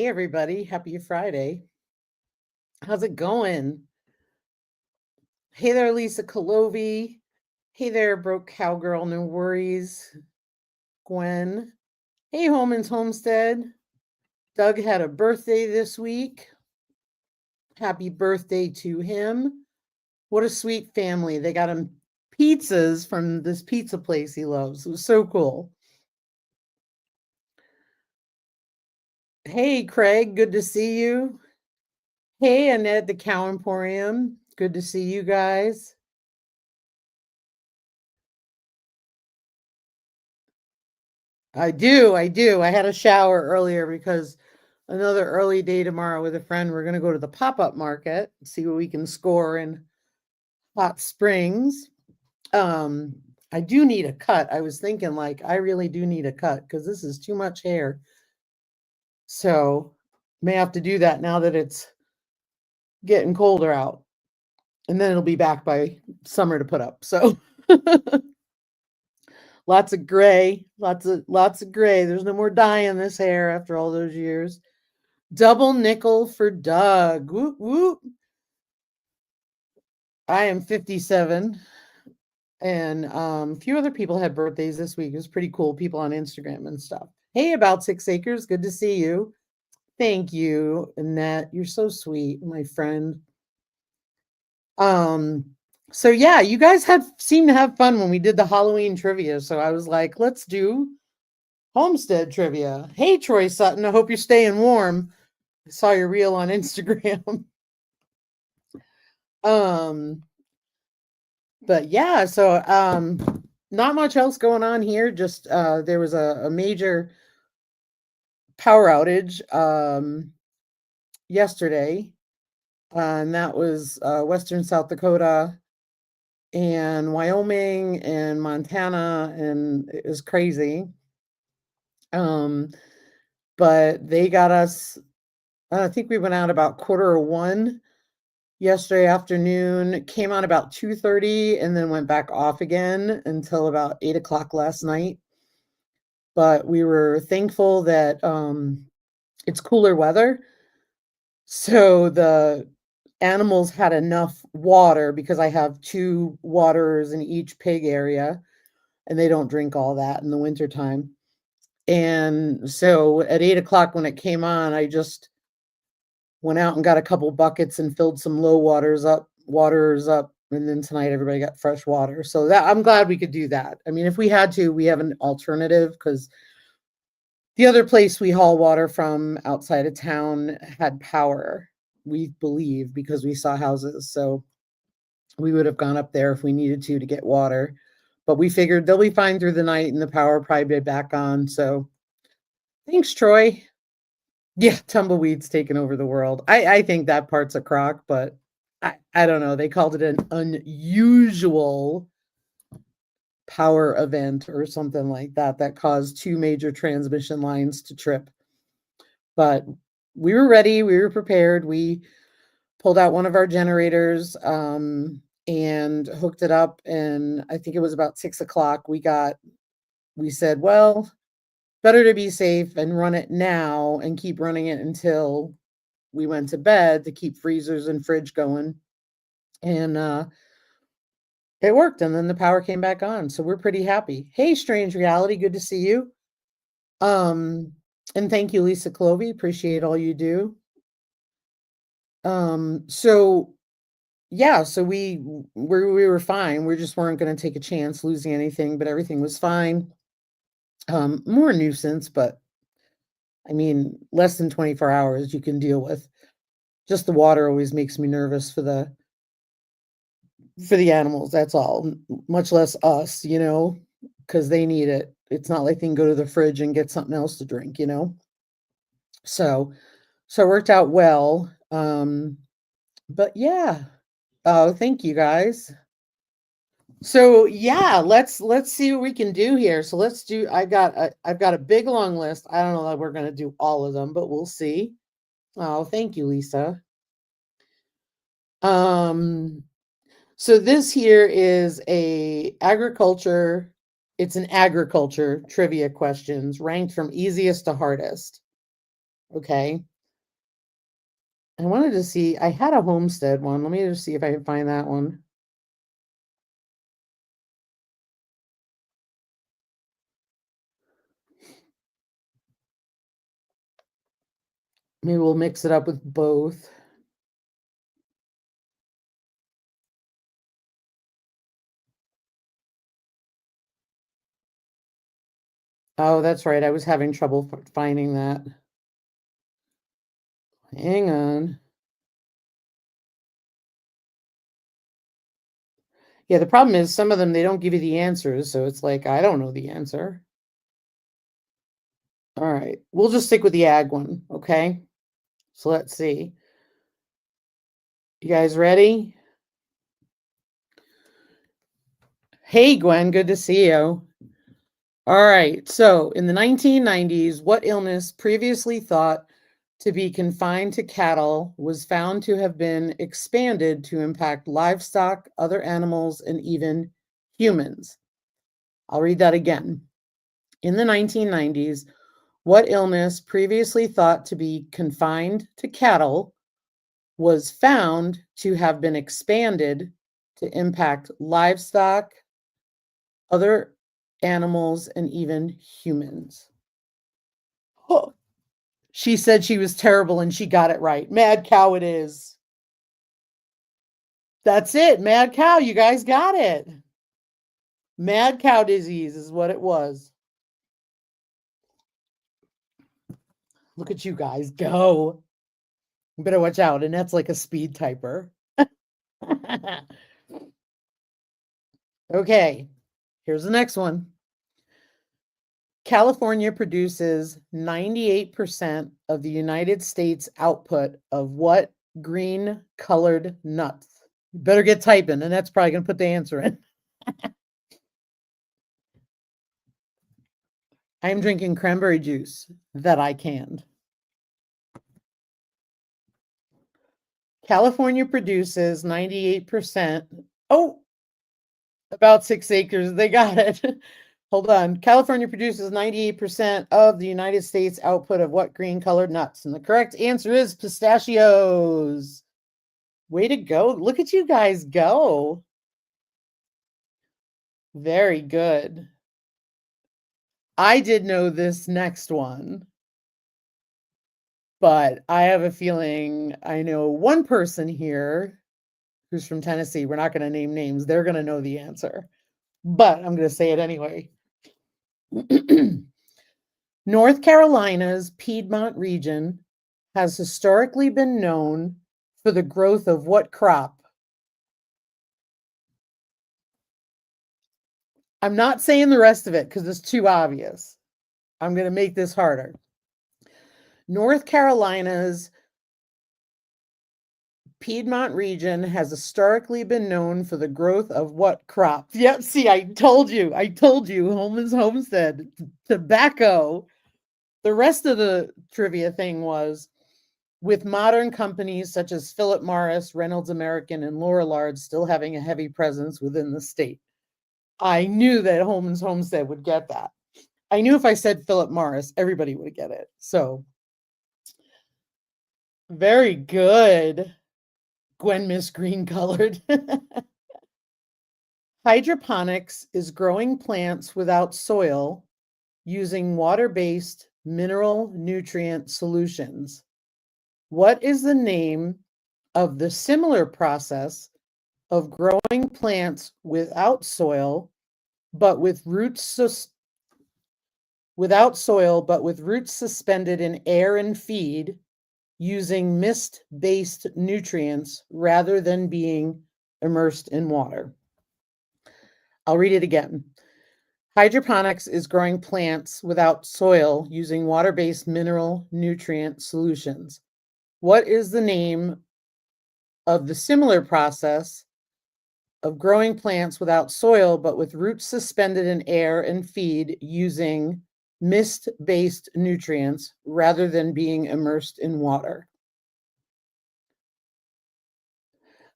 everybody. Happy Friday. How's it going? Hey there, Lisa Colovi. Hey there, Broke Cowgirl. No worries. Gwen. Hey, Holman's Homestead. Doug had a birthday this week. Happy birthday to him. What a sweet family. They got him pizzas from this pizza place he loves. It was so cool. Hey, Craig. Good to see you. Hey, Annette, the Cow Emporium. Good to see you guys. I do. I had a shower earlier because another early day tomorrow with a friend. We're going to go to the pop-up market, see what we can score in Hot Springs. Um, I do need a cut. I was thinking like I really do need a cut because this is too much hair. So may have to do that now that it's getting colder out. And then it'll be back by summer to put up. So lots of gray, lots of gray. There's no more dye in this hair after all those years. Double nickel for Doug. Whoop whoop. I am 57, and a few other people had birthdays this week. It was pretty cool. People on Instagram and stuff. Hey, about 6 acres. Good to see you. Thank you, Annette. You're so sweet, my friend. Um, so yeah, you guys seemed to have fun when we did the Halloween trivia. So I was like, let's do homestead trivia. Hey, Troy Sutton. I hope you're staying warm. I saw your reel on Instagram. But yeah, so not much else going on here. Just there was a major power outage yesterday, and that was western South Dakota and Wyoming and Montana, and it was crazy. But they got us. I think we went out about 1:15 yesterday afternoon, came on about 2:30 and then went back off again until about 8 o'clock last night. But we were thankful that it's cooler weather. So the animals had enough water because I have 2 waterers in each pig area and they don't drink all that in the wintertime. And so at 8 o'clock when it came on, I just went out and got a couple buckets and filled some low waterers up, and then tonight everybody got fresh water. So that I'm glad we could do that. I mean, if we had to, we have an alternative because the other place we haul water from outside of town had power, we believe, because we saw houses. So we would have gone up there if we needed to get water. But we figured they'll be fine through the night and the power probably be back on. So thanks, Troy. Yeah, tumbleweeds taking over the world. I think that part's a crock, but I don't know. They called it an unusual power event or something like that that caused 2 major transmission lines to trip. But we were ready. We were prepared. We pulled out one of our generators and hooked it up. And I think it was about 6 o'clock. We said, well, better to be safe and run it now and keep running it until we went to bed to keep freezers and fridge going. And it worked. And then the power came back on. So we're pretty happy. Hey, Strange Reality. Good to see you. And thank you, Lisa Clovey. Appreciate all you do. So yeah, so we were fine. We just weren't going to take a chance losing anything, but everything was fine. More nuisance, but I mean, less than 24 hours you can deal with. Just the water always makes me nervous for the animals. That's all. Much less us, because they need it. It's not like they can go to the fridge and get something else to drink, So it worked out well. But yeah. Oh, thank you guys. So yeah, let's see what we can do here. So let's do. I've got a big long list. I don't know that we're gonna do all of them, but we'll see. Oh, thank you, Lisa. So this here is it's an agriculture trivia questions ranked from easiest to hardest. Okay. I wanted to see, I had a homestead one. Let me just see if I can find that one. Maybe we'll mix it up with both. Oh, that's right. I was having trouble finding that. Hang on. Yeah, the problem is some of them, they don't give you the answers. So it's like, I don't know the answer. All right. We'll just stick with the ag one. Okay. So let's see. You guys ready? Hey, Gwen. Good to see you. All right. So in the 1990s, what illness previously thought to be confined to cattle was found to have been expanded to impact livestock, other animals, and even humans? I'll read that again. In the 1990s, what illness previously thought to be confined to cattle was found to have been expanded to impact livestock, other animals, and even humans? Oh, she said she was terrible and she got it right. Mad cow it is. That's it. Mad cow. You guys got it. Mad cow disease is what it was. Look at you guys go. You better watch out. And that's like a speed typer. Okay. Here's the next one. California produces 98% of the United States output of what green colored nuts? You better get typing, and that's probably going to put the answer in. I'm drinking cranberry juice that I canned. California produces 98%. Oh, about 6 acres. They got it. Hold on. California produces 98% of the United States output of what green colored nuts? And the correct answer is pistachios. Way to go. Look at you guys go. Very good. I did know this next one, but I have a feeling I know one person here who's from Tennessee. We're not going to name names. They're going to know the answer, but I'm going to say it anyway. North Carolina's Piedmont region has historically been known for the growth of what crop? I'm not saying the rest of it because it's too obvious. I'm going to make this harder. North Carolina's Piedmont region has historically been known for the growth of what crop? Yep, see, I told you. Holman's Homestead, tobacco. The rest of the trivia thing was, with modern companies such as Philip Morris, Reynolds American, and Lorillard still having a heavy presence within the state. I knew that Holman's Homestead would get that. I knew if I said Philip Morris, everybody would get it. So, very good. Gwen Miss Green Colored. Hydroponics is growing plants without soil using water-based mineral nutrient solutions. What is the name of the similar process of growing plants without soil, but with roots suspended in air and feed, using mist-based nutrients rather than being immersed in water? I'll read it again. Hydroponics is growing plants without soil using water-based mineral nutrient solutions. What is the name of the similar process of growing plants without soil but with roots suspended in air and feed using mist-based nutrients rather than being immersed in water?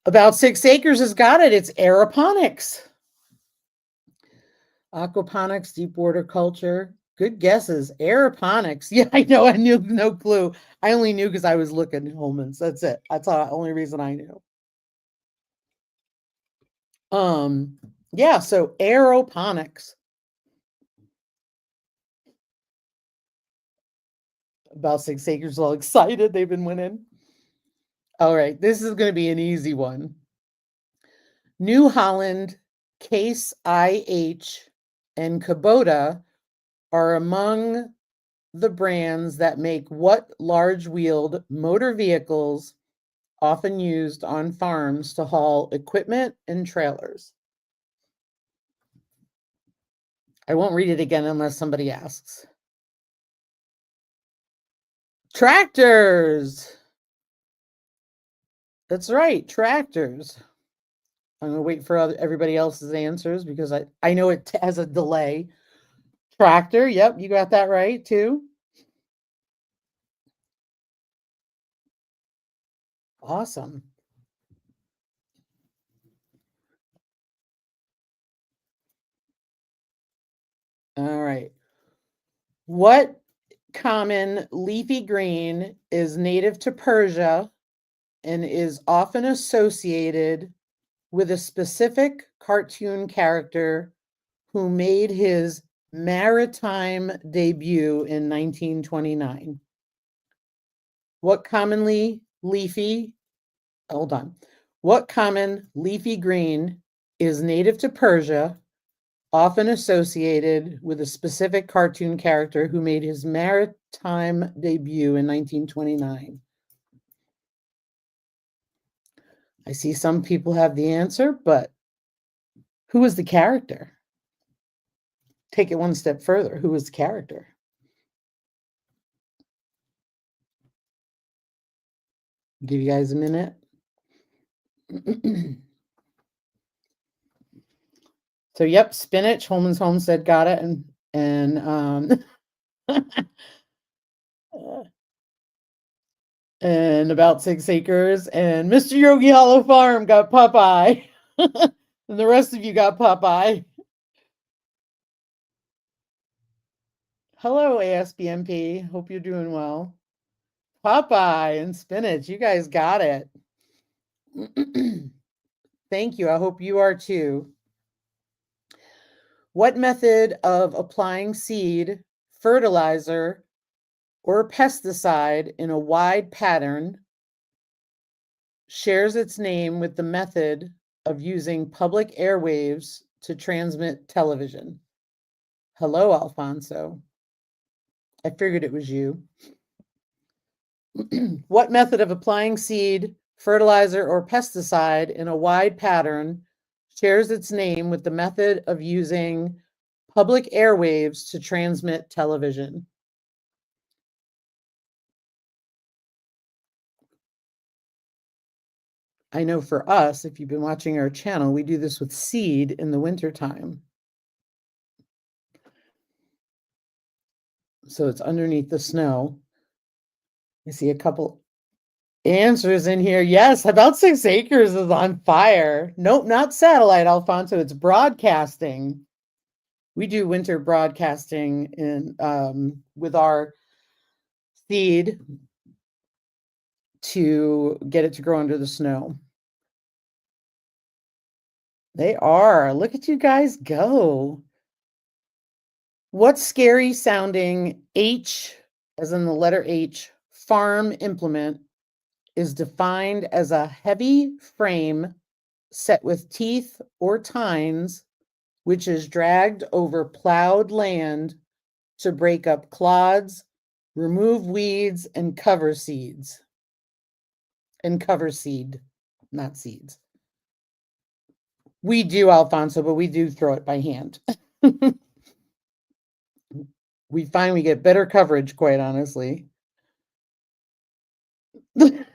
About 6 acres has got it. It's aeroponics. Aquaponics, deep water culture. Good guesses. Aeroponics. Yeah, I know. I knew no clue. I only knew because I was looking Holman's. That's it. That's the only reason I knew. Yeah, so aeroponics. About 6 acres, all excited. They've been winning. All right, this is going to be an easy one. New Holland, Case IH, and Kubota are among the brands that make what large-wheeled motor vehicles often used on farms to haul equipment and trailers? I won't read it again unless somebody asks. Tractors. That's right, tractors. I'm going to wait for everybody else's answers because I know it has a delay. Tractor, yep, you got that right too. Awesome. All right. What common leafy green is native to Persia and is often associated with a specific cartoon character who made his maritime debut in 1929? What commonly leafy, hold on. What common leafy green is native to Persia, often associated with a specific cartoon character who made his maritime debut in 1929? I see some people have the answer, but who was the character? Take it one step further. Who was the character? Give you guys a minute. So, yep, spinach. Holman's Homestead got it, and and about 6 acres, and Mr. Yogi Hollow Farm got Popeye, and the rest of you got Popeye. Hello, ASBMP. Hope you're doing well. Popeye and spinach. You guys got it. Thank you. I hope you are too. What method of applying seed, fertilizer, or pesticide in a wide pattern shares its name with the method of using public airwaves to transmit television? Hello, Alfonso. I figured it was you. What method of applying seed, fertilizer, or pesticide in a wide pattern shares its name with the method of using public airwaves to transmit television? I know for us, if you've been watching our channel, we do this with seed in the wintertime. So it's underneath the snow. I see a couple answers in here. Yes, about 6 acres is on fire. Nope, not satellite, Alfonso. It's broadcasting. We do winter broadcasting with our seed to get it to grow under the snow. They are. Look at you guys go. What scary sounding H, as in the letter H, farm implement is defined as a heavy frame set with teeth or tines, which is dragged over plowed land to break up clods, remove weeds, and cover seeds. And cover seed, not seeds. We do, Alfonso, but we do throw it by hand. We find we get better coverage, quite honestly. And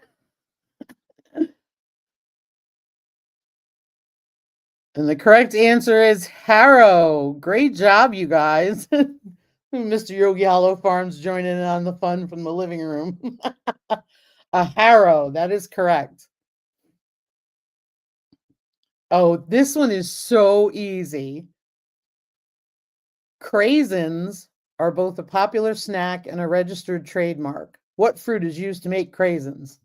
the correct answer is harrow. Great job, you guys. Mr. Yogi Hollow Farms joining in on the fun from the living room. A harrow, that is correct. Oh, this one is so easy. Craisins are both a popular snack and a registered trademark. What fruit is used to make craisins?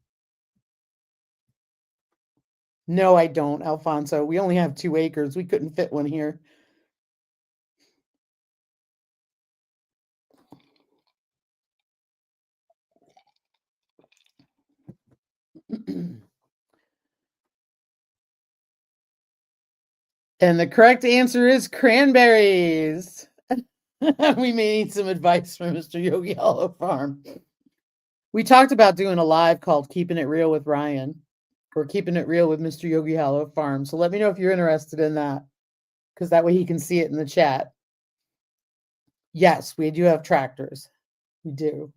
No, I don't, Alfonso. We only have 2 acres. We couldn't fit one here. And the correct answer is cranberries. We may need some advice from Mr. Yogi Hollow Farm. We talked about doing a live called Keeping It Real with Ryan or Keeping It Real with Mr. Yogi Hollow Farm. So let me know if you're interested in that, because that way he can see it in the chat. Yes, we do have tractors. We do.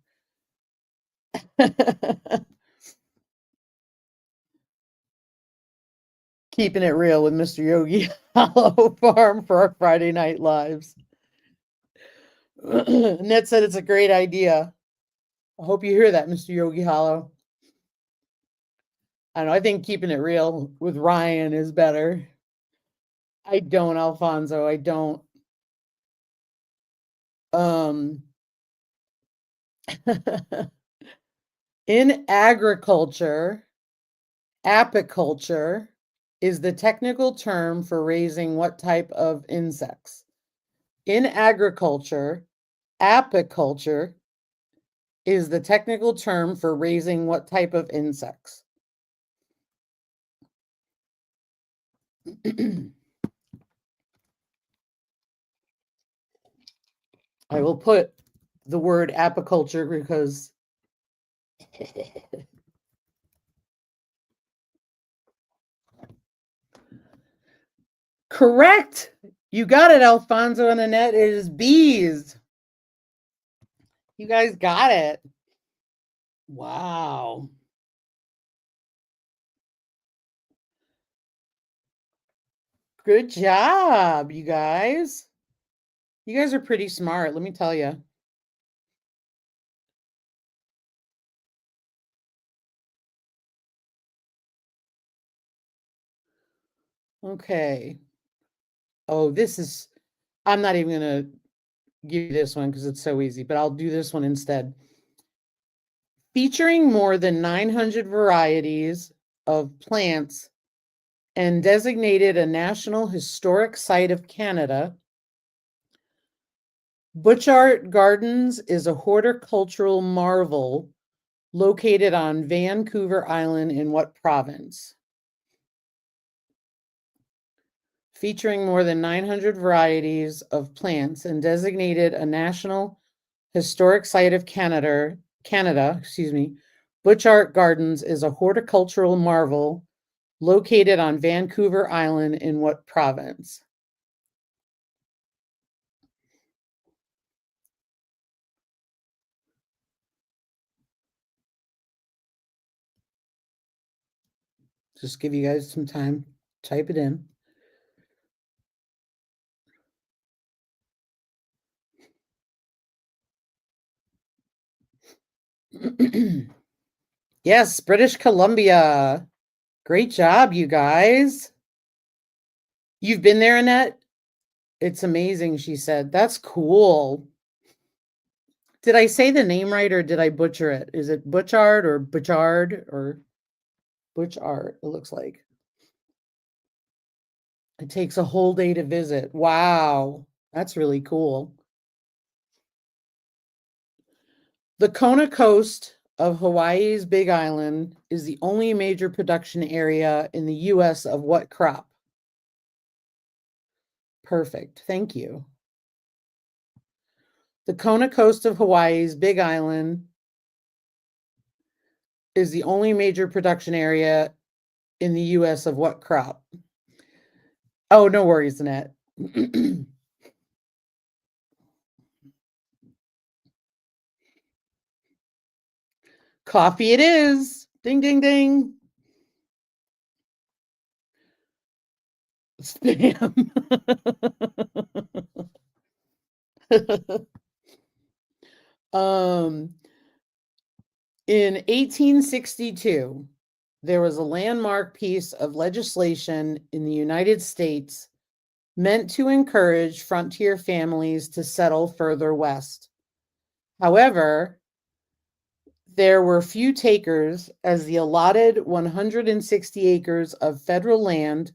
Keeping it real with Mr. Yogi Hollow Farm for our Friday night lives. Ned said it's a great idea. I hope you hear that, Mr. Yogi Hollow. I don't know. I think keeping it real with Ryan is better. I don't, Alfonso. I don't. In agriculture, apiculture is the technical term for raising what type of insects? In agriculture, apiculture is the technical term for raising what type of insects? I will put the word apiculture because correct. You got it, Alfonso and Annette. It is bees. You guys got it. Wow. Good job, you guys. You guys are pretty smart, let me tell you. Okay. Oh, I'm not even going to give you this one because it's so easy, but I'll do this one instead. Featuring more than 900 varieties of plants and designated a National Historic Site of Canada, Butchart Gardens is a horticultural marvel located on Vancouver Island in what province? Featuring more than 900 varieties of plants and designated a National Historic Site of Canada, Butchart Gardens is a horticultural marvel located on Vancouver Island in what province? Just give you guys some time. Type it in. Yes, British Columbia. Great job, you guys. You've been there, Annette? It's amazing, she said. That's cool. Did I say the name right or did I butcher it? Is it Butchart or Butchard or Butchart? It looks like. It takes a whole day to visit. Wow, that's really cool. The Kona coast of Hawaii's Big Island is the only major production area in the US of what crop? Perfect. Thank you. The Kona coast of Hawaii's Big Island is the only major production area in the US of what crop? Oh, no worries, Annette. Coffee it is. Ding, ding, ding. Spam. In 1862, there was a landmark piece of legislation in the United States meant to encourage frontier families to settle further west. However, there were few takers as the allotted 160 acres of federal land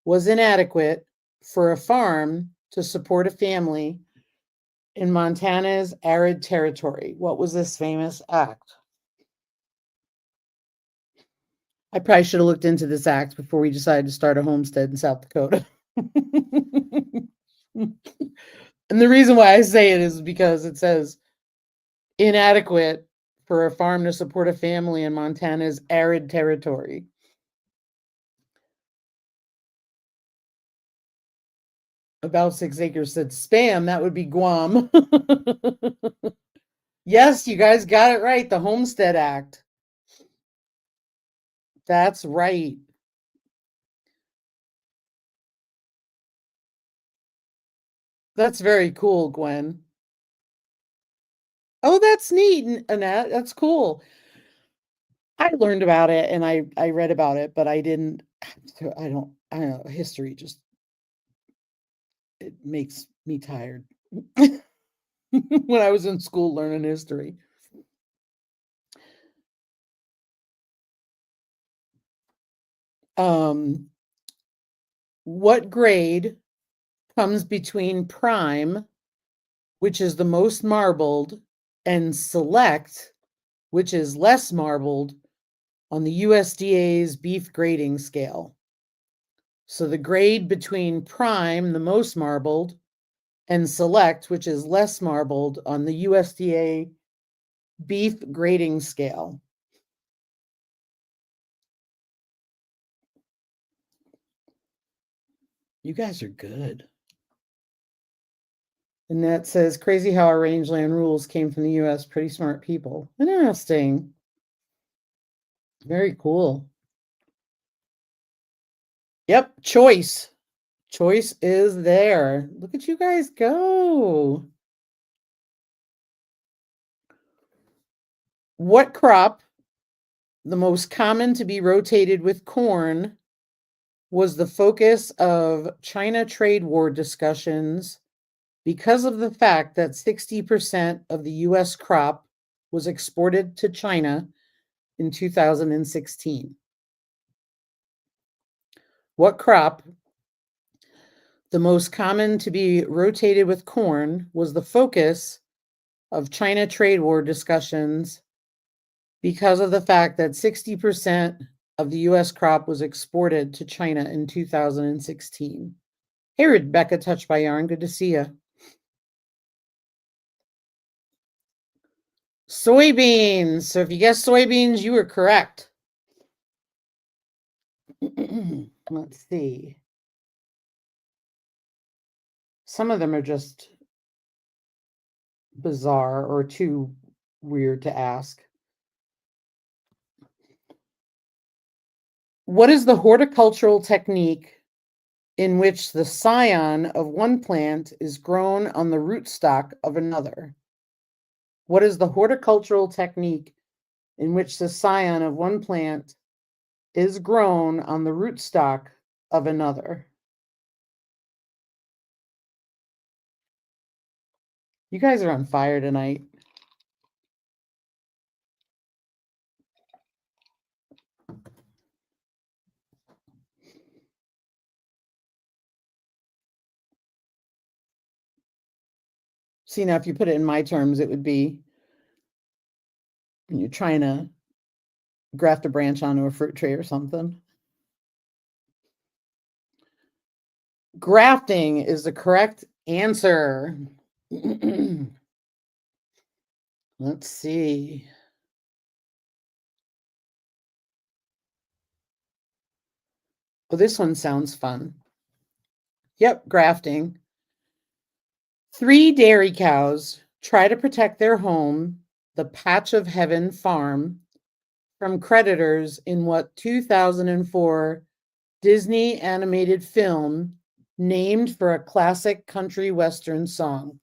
was inadequate for a farm to support a family in Montana's arid territory. What was this famous act? I probably should have looked into this act before we decided to start a homestead in South Dakota. And the reason why I say it is because it says inadequate for a farm to support a family in Montana's arid territory. About 6 acres said spam, that would be Guam. Yes, you guys got it right. The Homestead Act. That's right. That's very cool, Gwen. Oh, that's neat, Annette. That's cool. I learned about it and I read about it, but I didn't. I don't know. History just it makes me tired. When I was in school learning history. What grade comes between prime, which is the most marbled, and select, which is less marbled, on the USDA's beef grading scale? So the grade between prime, the most marbled, and select, which is less marbled, on the USDA beef grading scale. You guys are good. And that says, crazy how our rangeland rules came from the US. Pretty smart people. Interesting. Very cool. Yep, choice. Choice is there. Look at you guys go. What crop, the most common to be rotated with corn, was the focus of China trade war discussions because of the fact that 60% of the US crop was exported to China in 2016? What crop, the most common to be rotated with corn, was the focus of China trade war discussions because of the fact that 60% of the US crop was exported to China in 2016? Hey, Rebecca, Touched by Yarn. Good to see you. Soybeans. So if you guessed soybeans, you were correct. Let's see. Some of them are just bizarre or too weird to ask. What is the horticultural technique in which the scion of one plant is grown on the rootstock of another? What is the horticultural technique in which the scion of one plant is grown on the rootstock of another? You guys are on fire tonight. See, now if you put it in my terms, it would be when you're trying to graft a branch onto a fruit tree or something. Grafting is the correct answer. Let's see. Oh, this one sounds fun. Yep, grafting. 3 dairy cows try to protect their home, the Patch of Heaven farm, from predators in what 2004 Disney animated film named for a classic country western song?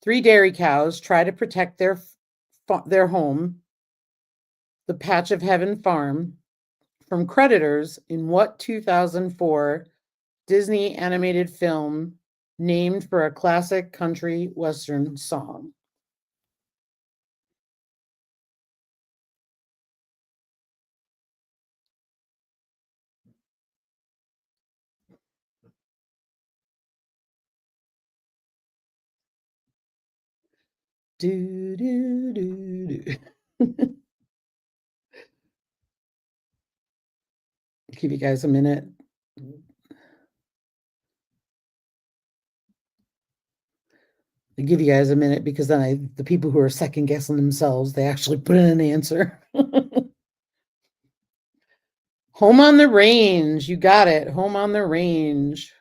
3 dairy cows try to protect their home, the Patch of Heaven farm, from creditors in what 2004 Disney animated film named for a classic country western song? Do, do, do, do. Give you guys a minute. I give you guys a minute because then the people who are second guessing themselves, they actually put in an answer. Home on the Range. You got it. Home on the Range.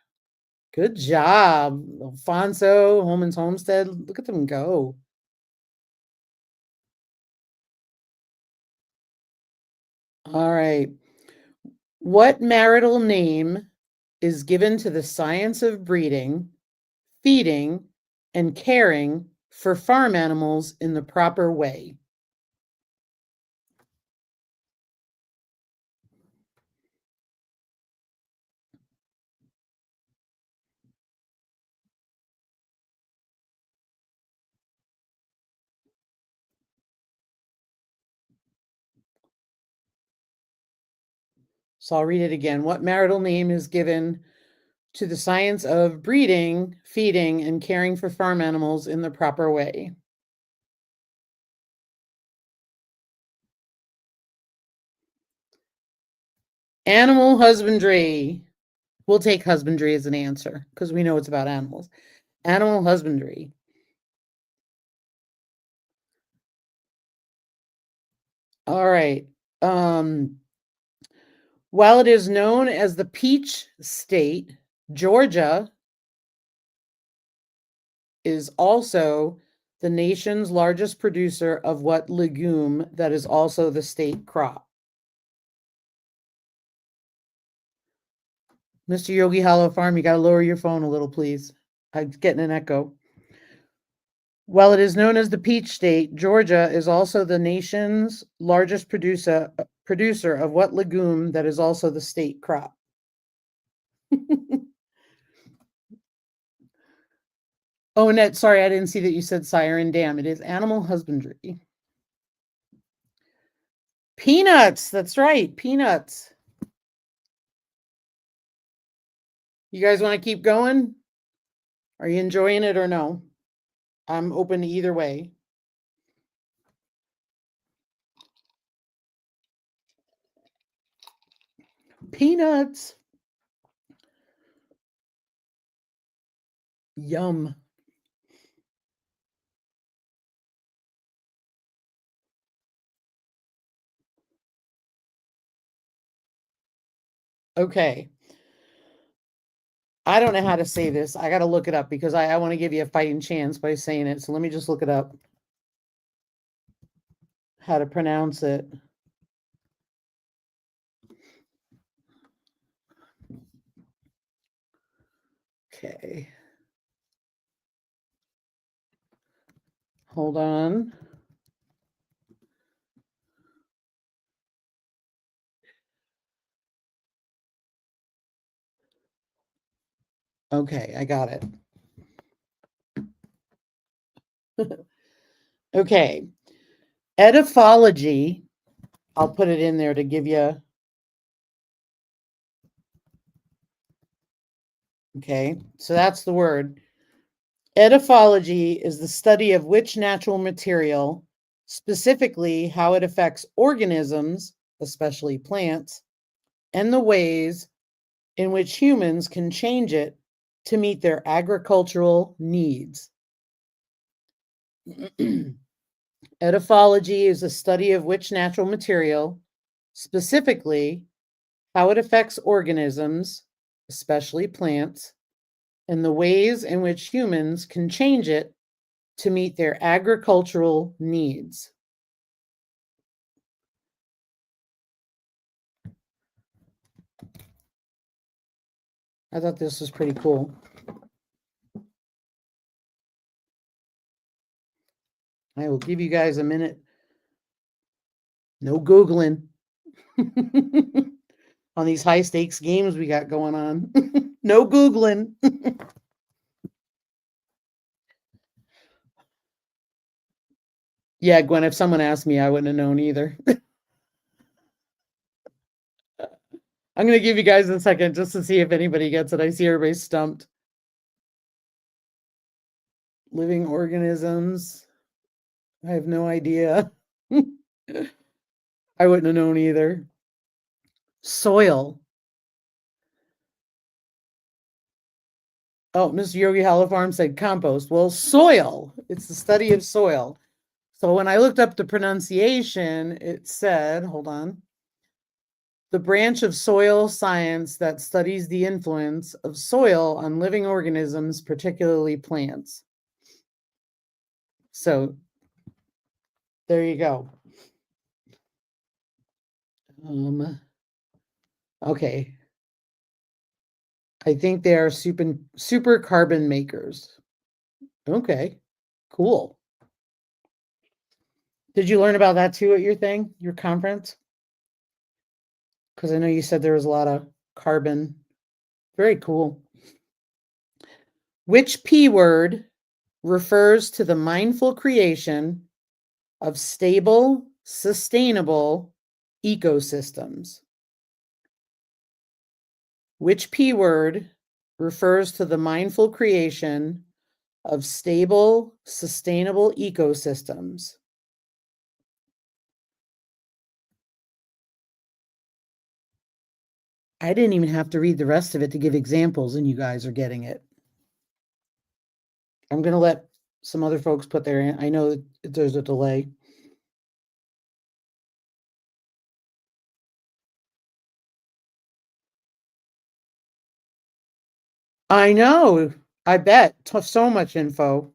Good job. Alfonso, Holman's Homestead. Look at them go. All right. What marital name is given to the science of breeding, feeding, and caring for farm animals in the proper way? So I'll read it again. What marital name is given to the science of breeding, feeding, and caring for farm animals in the proper way? Animal husbandry. We'll take husbandry as an answer because we know it's about animals. Animal husbandry. All right. While it is known as the Peach State, Georgia is also the nation's largest producer of what legume that is also the state crop? Mr. Yogi Hollow Farm, you got to lower your phone a little, please. I'm getting an echo. While it is known as the Peach State, Georgia is also the nation's largest producer of what legume that is also the state crop? Oh, Annette, sorry, I didn't see that you said sire and dam. It is animal husbandry. Peanuts, that's right, peanuts. You guys want to keep going? Are you enjoying it or no? I'm open to either way. Peanuts. Yum. Okay. I don't know how to say this. I got to look it up because I want to give you a fighting chance by saying it. So let me just look it up. How to pronounce it. Okay. Hold on. Okay, I got it. Okay. Ediphology. I'll put it in there to give you. Okay, so that's the word. Ediphology is the study of which natural material, specifically how it affects organisms, especially plants, and the ways in which humans can change it to meet their agricultural needs. Ediphology is a study of which natural material, specifically how it affects organisms, especially plants, and the ways in which humans can change it to meet their agricultural needs. I thought this was pretty cool. I will give you guys a minute. No Googling. on these high stakes games we got going on. No Googling. Yeah, Gwen, if someone asked me, I wouldn't have known either. I'm going to give you guys a second just to see if anybody gets it. I see everybody's stumped. Living organisms. I have no idea. I wouldn't have known either. Soil. Oh, Mr. Yogi Hollow Farm said compost. Well, soil. It's the study of soil. So when I looked up the pronunciation, it said, hold on, the branch of soil science that studies the influence of soil on living organisms, particularly plants. So there you go. Okay. I think they are super carbon makers. Okay, cool. Did you learn about that too at your conference? Because I know you said there was a lot of carbon. Very cool. Which P word refers to the mindful creation of stable, sustainable ecosystems? Which P word refers to the mindful creation of stable, sustainable ecosystems? I didn't even have to read the rest of it to give examples, and you guys are getting it. I'm going to let some other folks put their in. I know that there's a delay. I know. I bet. So much info.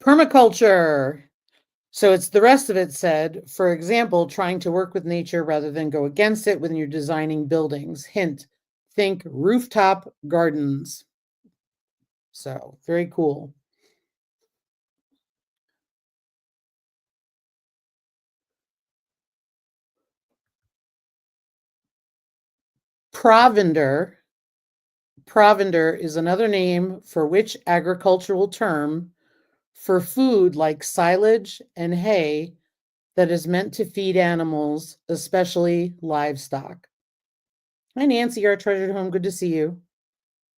Permaculture. So it's the rest of it said, for example, trying to work with nature rather than go against it when you're designing buildings. Hint, think rooftop gardens. So very cool. Provender. Provender is another name for which agricultural term for food like silage and hay that is meant to feed animals, especially livestock. Hi, Nancy, our treasured home. Good to see you.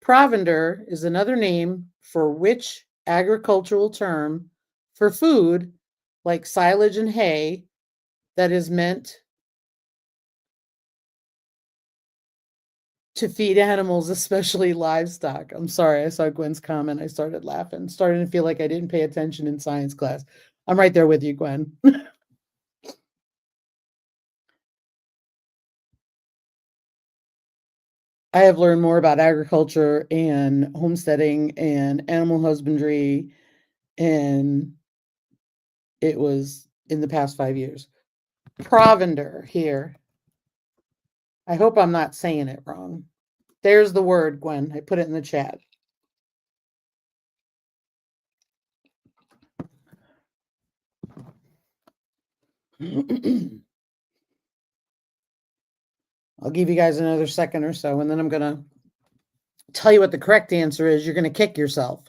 Provender is another name for which agricultural term for food like silage and hay that is meant to feed animals, especially livestock. I'm sorry, I saw Gwen's comment. I started laughing, starting to feel like I didn't pay attention in science class. I'm right there with you, Gwen. I have learned more about agriculture and homesteading and animal husbandry, and it was in the past 5 years. Provender here. I hope I'm not saying it wrong. There's the word, Gwen. I put it in the chat. I'll give you guys another second or so, and then I'm going to tell you what the correct answer is. You're going to kick yourself.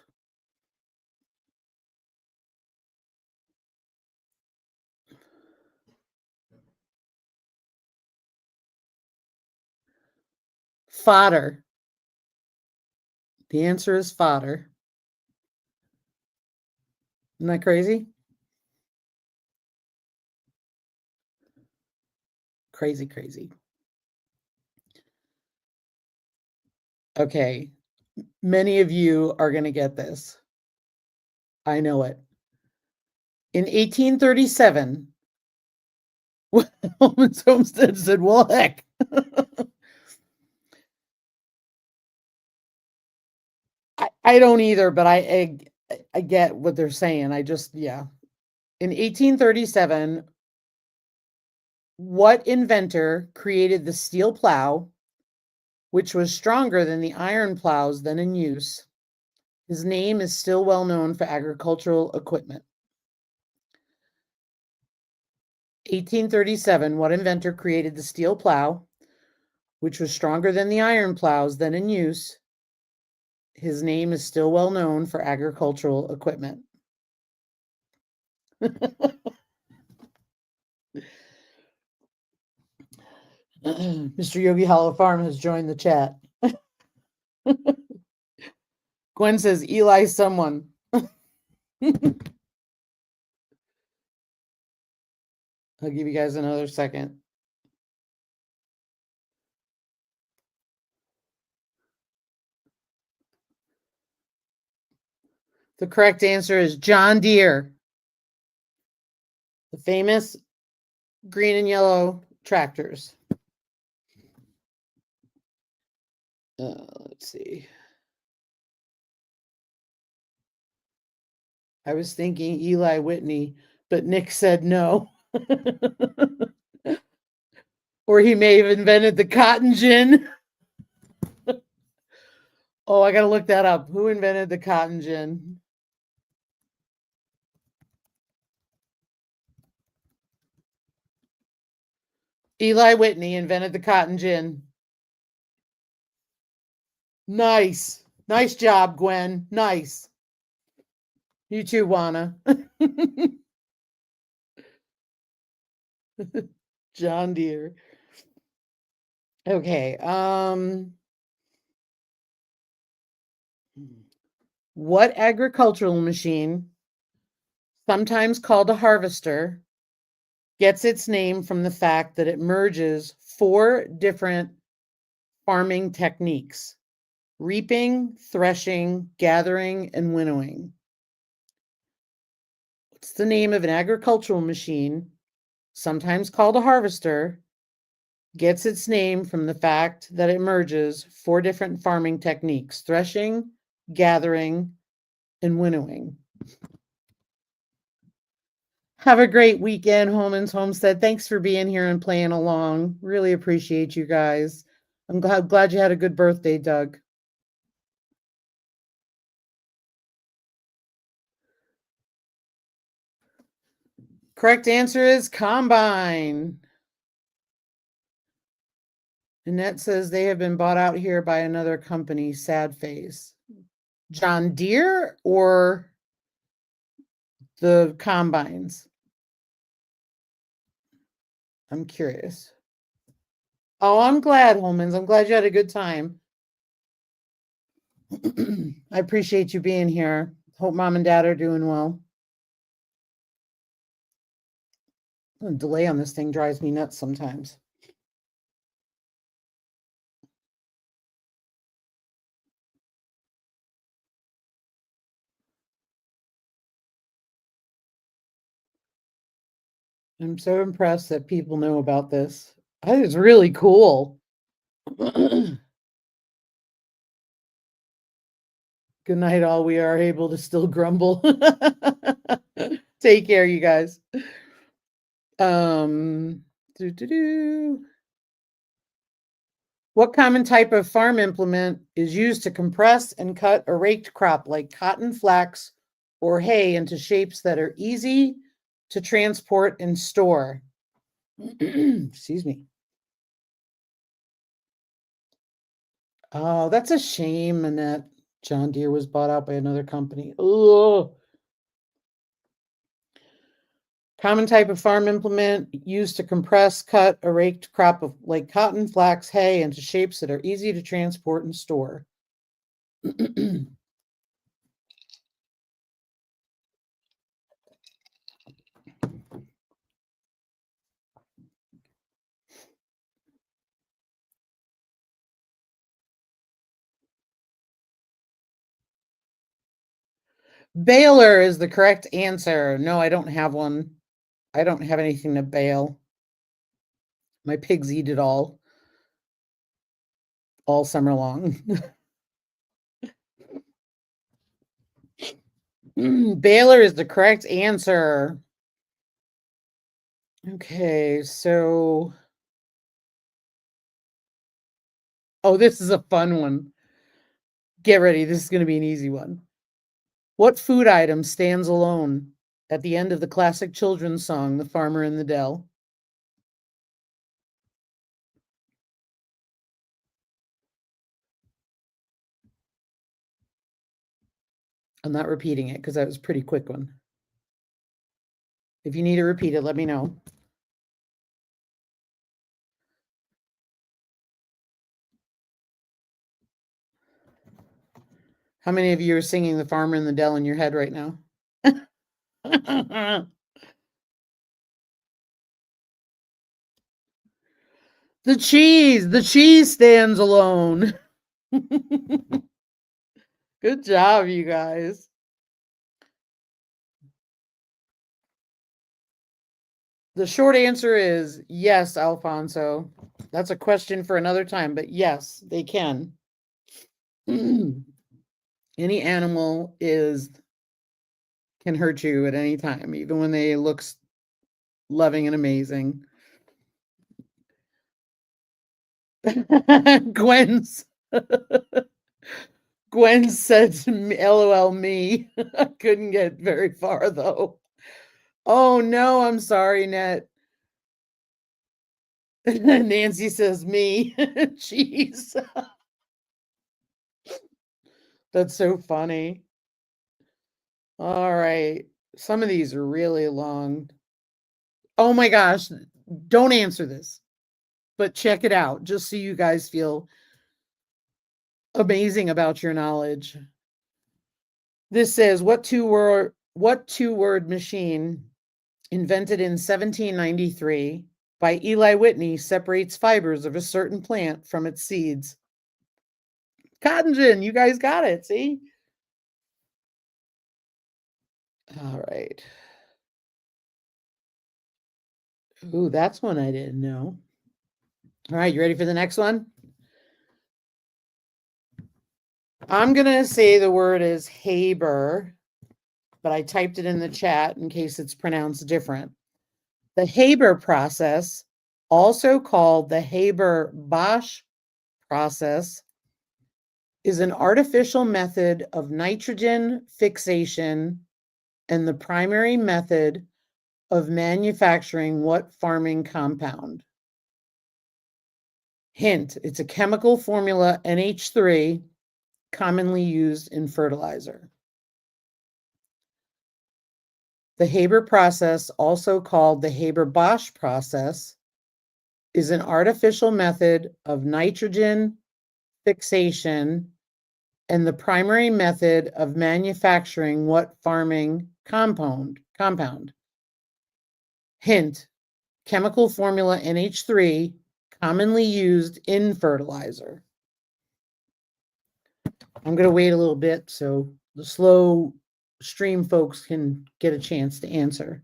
Fodder. The answer is fodder. Isn't that crazy? Crazy, crazy. Okay. Many of you are going to get this. I know it. In 1837, Homestead said, well, heck. I don't either, but I get what they're saying. Yeah. In 1837, what inventor created the steel plow, which was stronger than the iron plows then in use? His name is still well known for agricultural equipment. 1837, what inventor created the steel plow, which was stronger than the iron plows then in use? His name is still well known for agricultural equipment. Mr. Yogi Hollow Farm has joined the chat. Gwen says, Eli, someone. I'll give you guys another second. The correct answer is John Deere, the famous green and yellow tractors. Let's see. I was thinking Eli Whitney, but Nick said no. Or he may have invented the cotton gin. Oh, I got to look that up. Who invented the cotton gin? Eli Whitney invented the cotton gin. Nice. Nice job, Gwen. Nice. You too, Juana. John Deere. Okay. What agricultural machine, sometimes called a harvester, gets its name from the fact that it merges 4 different farming techniques: reaping, threshing, gathering, and winnowing? What's the name of an agricultural machine, sometimes called a harvester, gets its name from the fact that it merges 4 different farming techniques: threshing, gathering, and winnowing? Have a great weekend, Holman's Homestead. Thanks for being here and playing along. Really appreciate you guys. I'm glad you had a good birthday, Doug. Correct answer is combine. Annette says they have been bought out here by another company. Sad face. John Deere or the combines? I'm curious. Oh, I'm glad, Holman's. I'm glad you had a good time. I appreciate you being here. Hope mom and dad are doing well. The delay on this thing drives me nuts sometimes. I'm so impressed that people know about this. I think it's really cool. Good night, all. We are able to still grumble. Take care, you guys. What common type of farm implement is used to compress and cut a raked crop like cotton, flax, or hay into shapes that are easy to transport and store? Excuse me. Oh, that's a shame, Annette. John Deere was bought out by another company. Ugh. Common type of farm implement used to compress, cut a raked crop of like cotton, flax, hay into shapes that are easy to transport and store. Baler is the correct answer. No, I don't have one. I don't have anything to bale. My pigs eat it all summer long. Baler is the correct answer. Okay, so this is a fun one. Get ready. This is going to be an easy one. What food item stands alone at the end of the classic children's song, The Farmer in the Dell? I'm not repeating it because that was a pretty quick one. If you need to repeat it, let me know. How many of you are singing The Farmer in the Dell in your head right now? The cheese stands alone. Good job, you guys. The short answer is yes, Alfonso. That's a question for another time, but yes, they can. Any animal can hurt you at any time, even when they look loving and amazing. Gwen said to me, LOL me. I couldn't get very far though. Oh no, I'm sorry, Net. Nancy says me. Jeez. That's so funny. All right. Some of these are really long. Oh my gosh. Don't answer this, but check it out just so you guys feel amazing about your knowledge. This says, what two-word machine invented in 1793 by Eli Whitney separates fibers of a certain plant from its seeds? Cotton gin, you guys got it, see? All right. Ooh, that's one I didn't know. All right, you ready for the next one? I'm going to say the word is Haber, but I typed it in the chat in case it's pronounced different. The Haber process, also called the Haber-Bosch process, is an artificial method of nitrogen fixation and the primary method of manufacturing what farming compound? Hint, it's a chemical formula NH3 commonly used in fertilizer. The Haber process, also called the Haber-Bosch process, is an artificial method of nitrogen fixation and the primary method of manufacturing what farming compound? Hint, chemical formula NH3 commonly used in fertilizer. I'm going to wait a little bit so the slow stream folks can get a chance to answer.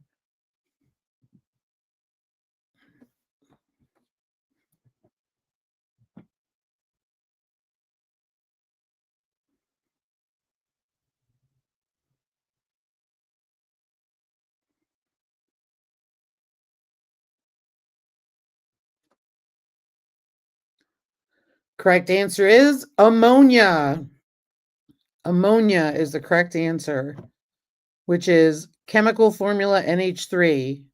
Correct answer is ammonia. Ammonia is the correct answer, which is chemical formula NH3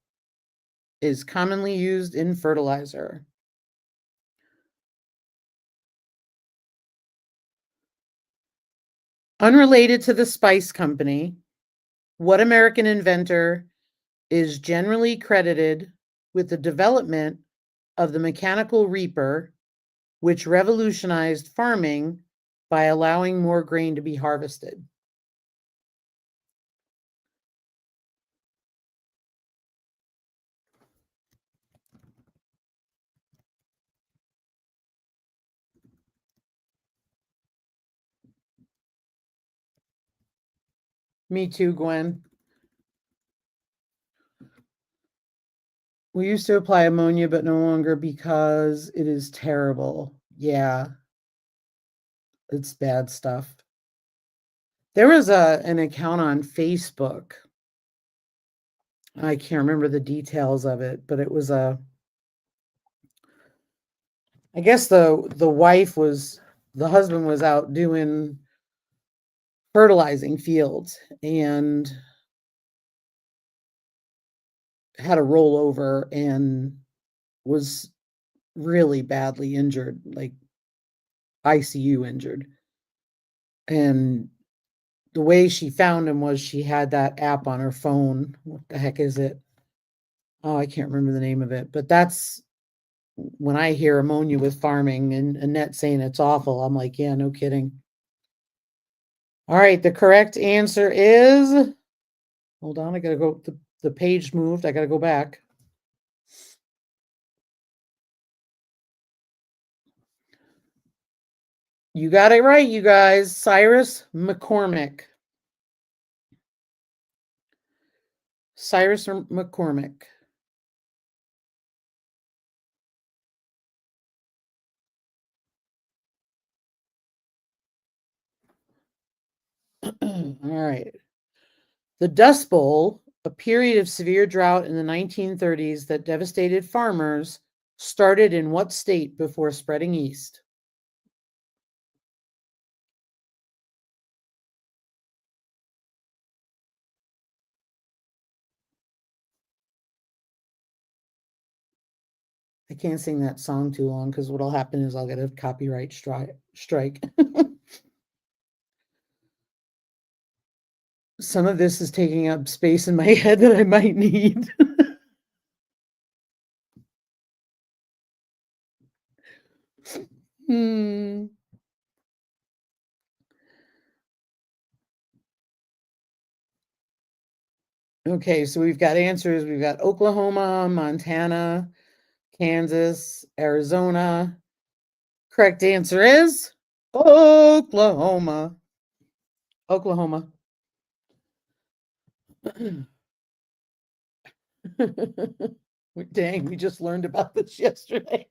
is commonly used in fertilizer. Unrelated to the spice company, what American inventor is generally credited with the development of the mechanical reaper, which revolutionized farming by allowing more grain to be harvested? Me too, Gwen. We used to apply ammonia, but no longer because it is terrible. Yeah, it's bad stuff. There was an account on Facebook. I can't remember the details of it, but it was I guess the husband was out doing fertilizing fields and had a rollover and was really badly injured, like ICU injured. And the way she found him was she had that app on her phone. What the heck is it? Oh, I can't remember the name of it, but that's when I hear ammonia with farming and Annette saying it's awful, I'm like, yeah, no kidding. All right, the correct answer is, hold on, I gotta go, the page moved, I gotta go back. You got it right, you guys. Cyrus McCormick. Cyrus McCormick. All right. The Dust Bowl, a period of severe drought in the 1930s that devastated farmers, started in what state before spreading east? I can't sing that song too long because what'll happen is I'll get a copyright strike. Some of this is taking up space in my head that I might need. Okay, so we've got answers. We've got Oklahoma, Montana, Kansas, Arizona. Correct answer is Oklahoma. Oklahoma. Dang, we just learned about this yesterday.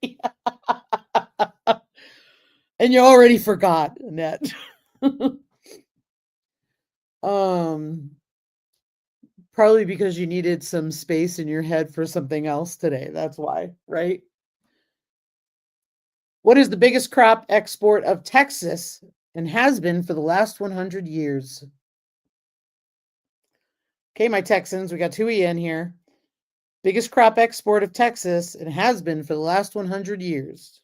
And you already forgot, Annette. Probably because you needed some space in your head for something else today. That's why, right? What is the biggest crop export of Texas and has been for the last 100 years? Okay, my Texans, we got 2 in here. Biggest crop export of Texas and has been for the last 100 years.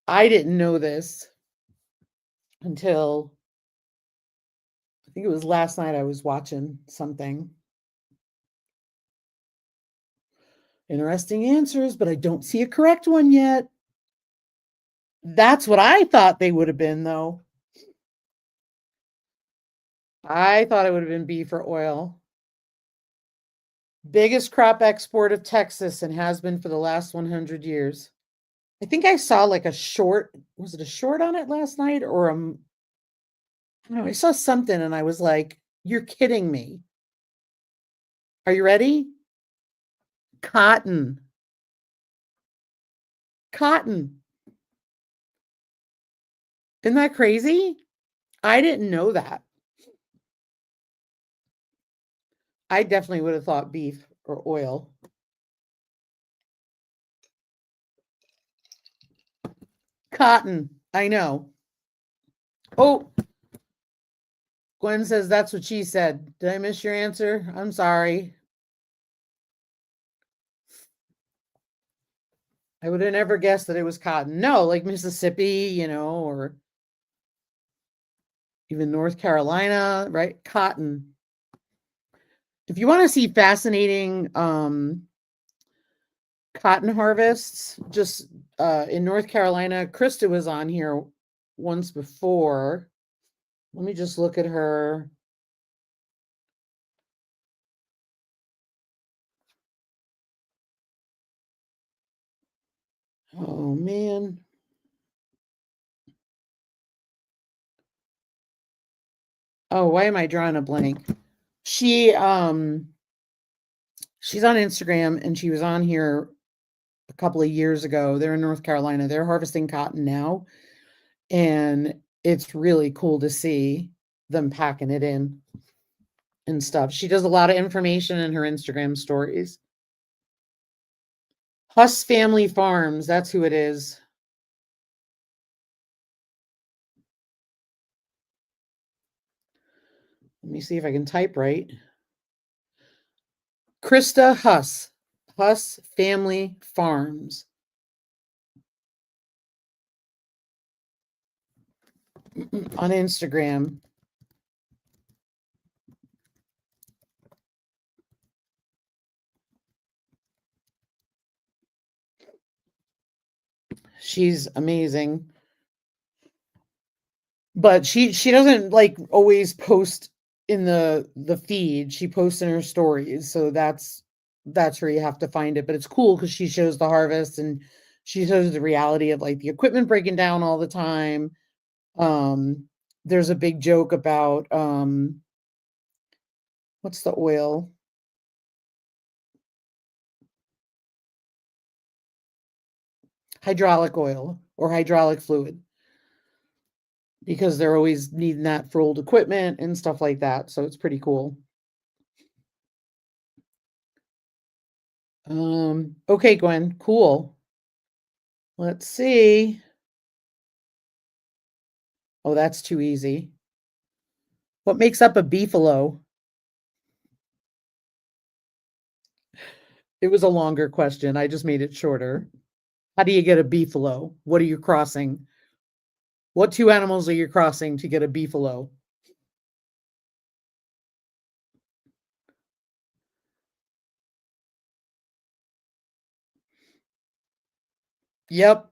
I didn't know this until I think it was last night I was watching something. Interesting answers, but I don't see a correct one yet. That's what I thought they would have been, though. I thought it would have been beef or oil. Biggest crop export of Texas and has been for the last 100 years. I think I saw like a short. Was it a short on it last night or I don't know. I saw something and I was like, you're kidding me. Are you ready? Cotton. Cotton. Isn't that crazy? I didn't know that. I definitely would have thought beef or oil. Cotton. I know. Oh, Gwen says that's what she said. Did I miss your answer? I'm sorry. I would have never guessed that it was cotton. No, like Mississippi, or even North Carolina, right? Cotton. If you want to see fascinating cotton harvests, just in North Carolina, Krista was on here once before. Let me just look at her. Oh man. Oh, why am I drawing a blank? She's on Instagram and she was on here a couple of years ago. They're in North Carolina. They're harvesting cotton now. And it's really cool to see them packing it in and stuff. She does a lot of information in her Instagram stories. Huss Family Farms, that's who it is. Let me see if I can type right. Krista Huss, Huss Family Farms. on Instagram. She's amazing. But she doesn't, like, always post in the feed, she posts in her stories, so that's where you have to find it, but it's cool because she shows the harvest, and she shows the reality of, like, the equipment breaking down all the time. Um, there's a big joke about, what's the oil? Hydraulic oil or hydraulic fluid, because they're always needing that for old equipment and stuff like that, so it's pretty cool. Okay, Gwen, cool. Let's see. Oh, that's too easy. What makes up a beefalo? It was a longer question. I just made it shorter. How do you get a beefalo? What are you crossing? What two animals are you crossing to get a beefalo? Yep.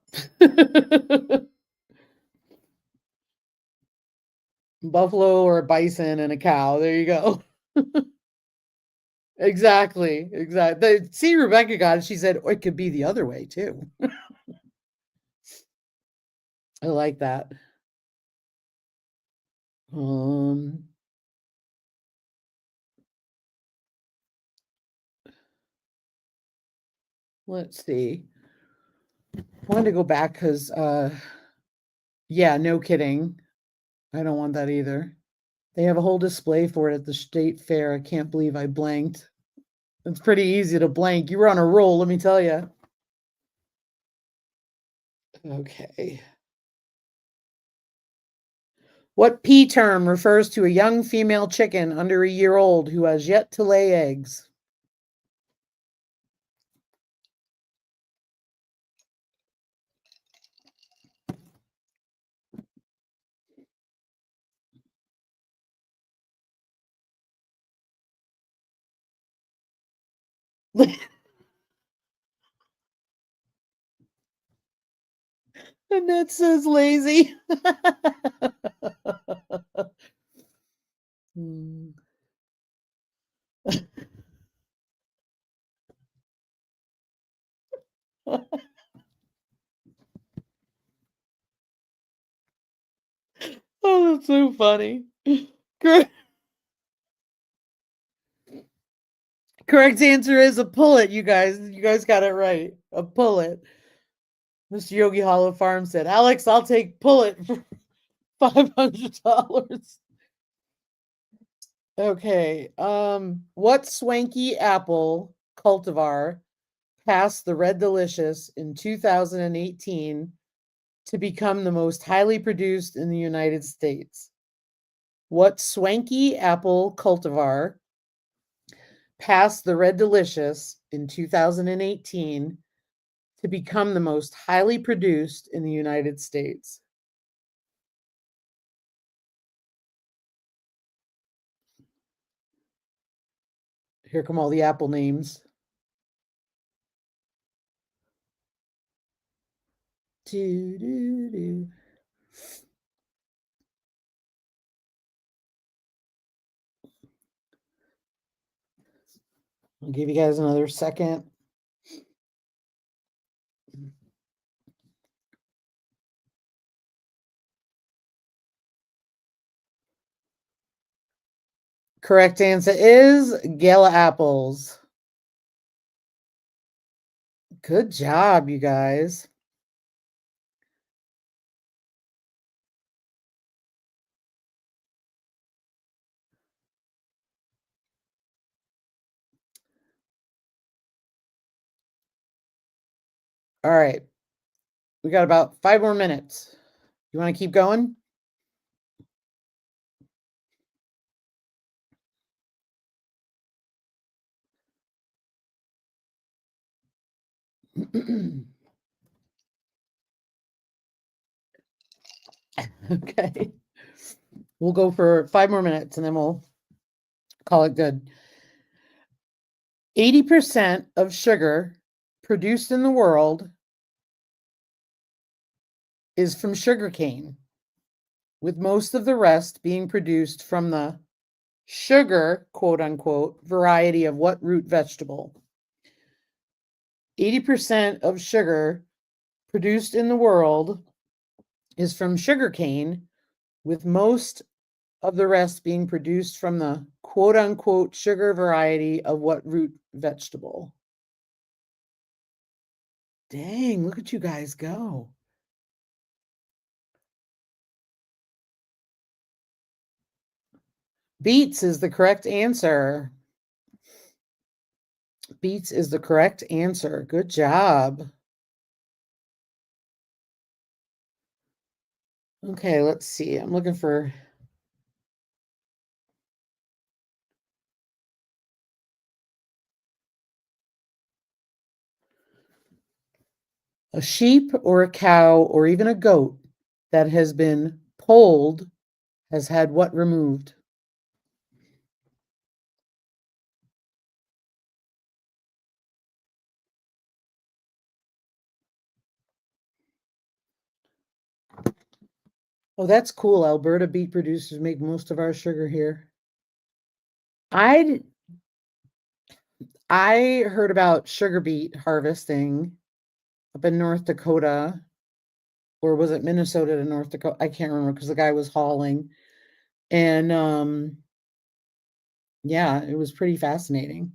Buffalo or a bison and a cow. There you go. Exactly. Exactly. See, Rebecca got it. She said, "Oh, it could be the other way too." I like that. Um, let's see. I wanted to go back because yeah, no kidding. I don't want that either. They have a whole display for it at the state fair. I can't believe I blanked. It's pretty easy to blank. You were on a roll, let me tell you. Okay. What P term refers to a young female chicken under a year old who has yet to lay eggs? Annette says lazy. Hmm. Oh, that's so funny. Correct, correct answer is a pullet, you guys. You guys got it right. A pullet. Mr. Yogi Hollow Farm said, Alex, I'll take pullet for $500. Okay. What swanky apple cultivar passed the Red Delicious in 2018 to become the most highly produced in the United States? What swanky apple cultivar passed the Red Delicious in 2018 to become the most highly produced in the United States? Here come all the apple names. Do, do, do. I'll give you guys another second. Correct answer is Gala apples. Good job, you guys. All right. We got about 5 more minutes. You want to keep going? Okay. We'll go for 5 more minutes and then we'll call it good. 80% of sugar produced in the world is from sugarcane, with most of the rest being produced from the sugar, quote unquote, variety of what root vegetable? 80% of sugar produced in the world is from sugarcane, with most of the rest being produced from the quote unquote sugar variety of what root vegetable? Dang, look at you guys go. Beets is the correct answer. Beets is the correct answer. Good job. Okay, let's see. I'm looking for a sheep or a cow or even a goat that has been polled has had what removed? Oh, that's cool. Alberta beet producers make most of our sugar here. I heard about sugar beet harvesting up in North Dakota, or was it Minnesota to North Dakota? I can't remember because the guy was hauling. And yeah, it was pretty fascinating.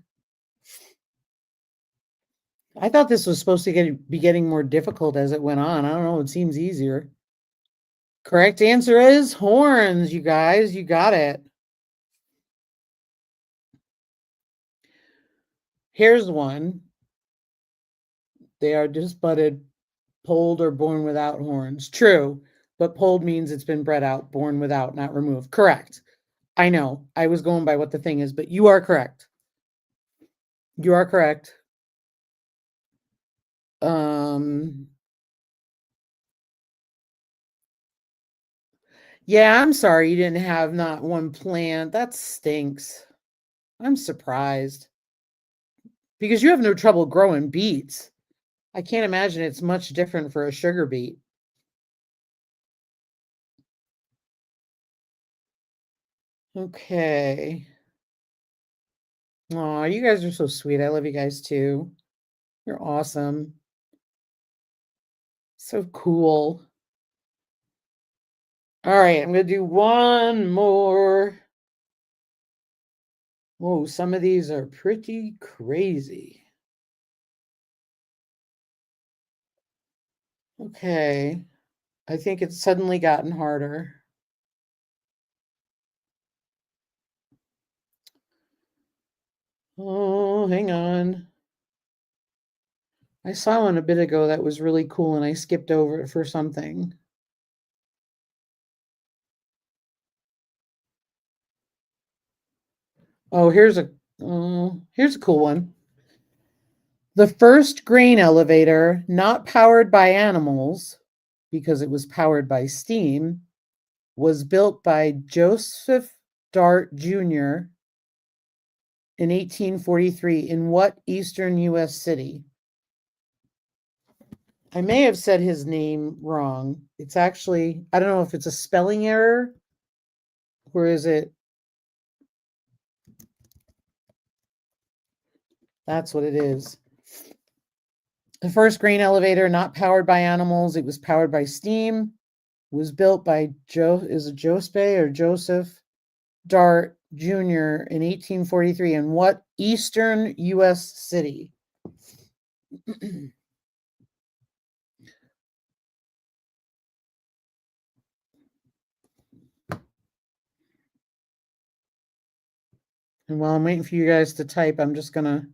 I thought this was supposed to be getting more difficult as it went on. I don't know, it seems easier. Correct answer is horns, you guys. You got it. Here's one. They are just budded, polled, or born without horns. True, but polled means it's been bred out, born without, not removed. Correct. I know. I was going by what the thing is, but you are correct. You are correct. Yeah, I'm sorry you didn't have not one plant. That stinks. I'm surprised. Because you have no trouble growing beets. I can't imagine it's much different for a sugar beet. Okay. Aw, you guys are so sweet. I love you guys too. You're awesome. So cool. All right, I'm going to do one more. Whoa, some of these are pretty crazy. Okay. I think it's suddenly gotten harder. Oh, hang on. I saw one a bit ago that was really cool and I skipped over it for something. Oh, here's a cool one. The first grain elevator, not powered by animals, because it was powered by steam, was built by Joseph Dart Jr. in 1843 in what eastern U.S. city? I may have said his name wrong. It's actually, I don't know if it's a spelling error or is it? That's what it is. The first grain elevator, not powered by animals, it was powered by steam, was built by Joseph Dart Jr. in 1843 in what eastern U.S. city? And while I'm waiting for you guys to type, I'm just going to.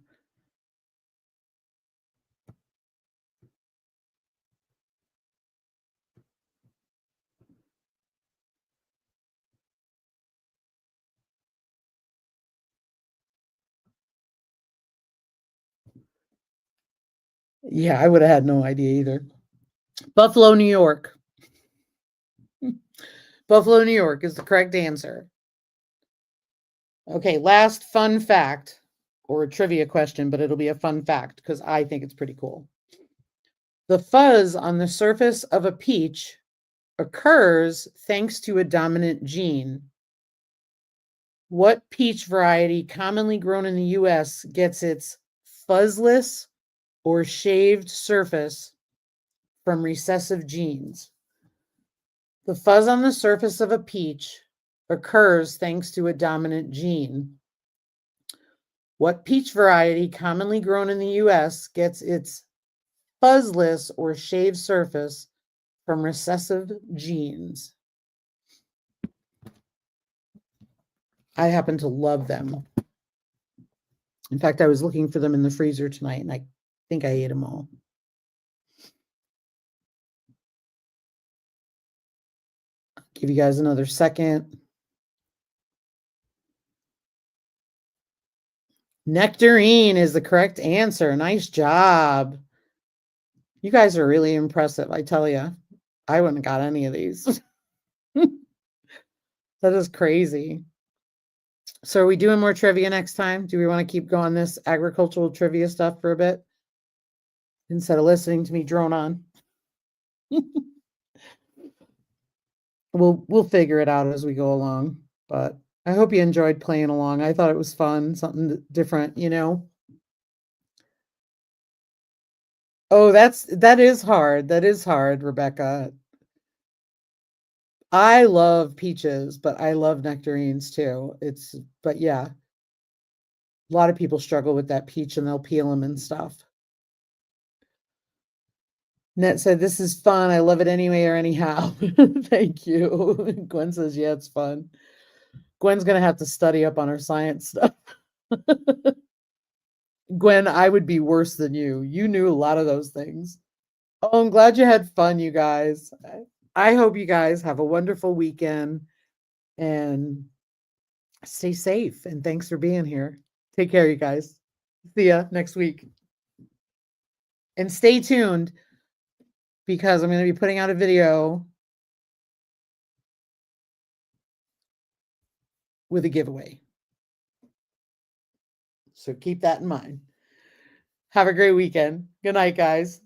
Yeah, I would have had no idea either. Buffalo, New York. Buffalo, New York is the correct answer. Okay, last fun fact, or a trivia question, but it'll be a fun fact because I think it's pretty cool. The fuzz on the surface of a peach occurs thanks to a dominant gene. What peach variety commonly grown in the US gets its fuzzless or shaved surface from recessive genes? The fuzz on the surface of a peach occurs thanks to a dominant gene. What peach variety commonly grown in the US gets its fuzzless or shaved surface from recessive genes? I happen to love them. In fact, I was looking for them in the freezer tonight, and I think I ate them all. I'll give you guys another second. Nectarine is the correct answer. Nice job. You guys are really impressive, I tell you. I wouldn't have got any of these. That is crazy. So are we doing more trivia next time? Do we want to keep going this agricultural trivia stuff for a bit instead of listening to me drone on? We'll figure it out as we go along, but I hope you enjoyed playing along. I thought it was fun, something different, you know. Oh, that is hard. That is hard, Rebecca. I love peaches, but I love nectarines too. But yeah, a lot of people struggle with that peach and they'll peel them and stuff. Net said, "This is fun. I love it anyway or anyhow." Thank you. Gwen says, "Yeah, it's fun." Gwen's going to have to study up on her science stuff. Gwen, I would be worse than you. You knew a lot of those things. Oh, I'm glad you had fun, you guys. I hope you guys have a wonderful weekend and stay safe. And thanks for being here. Take care, you guys. See ya next week. And stay tuned because I'm going to be putting out a video with a giveaway. So keep that in mind. Have a great weekend. Good night, guys.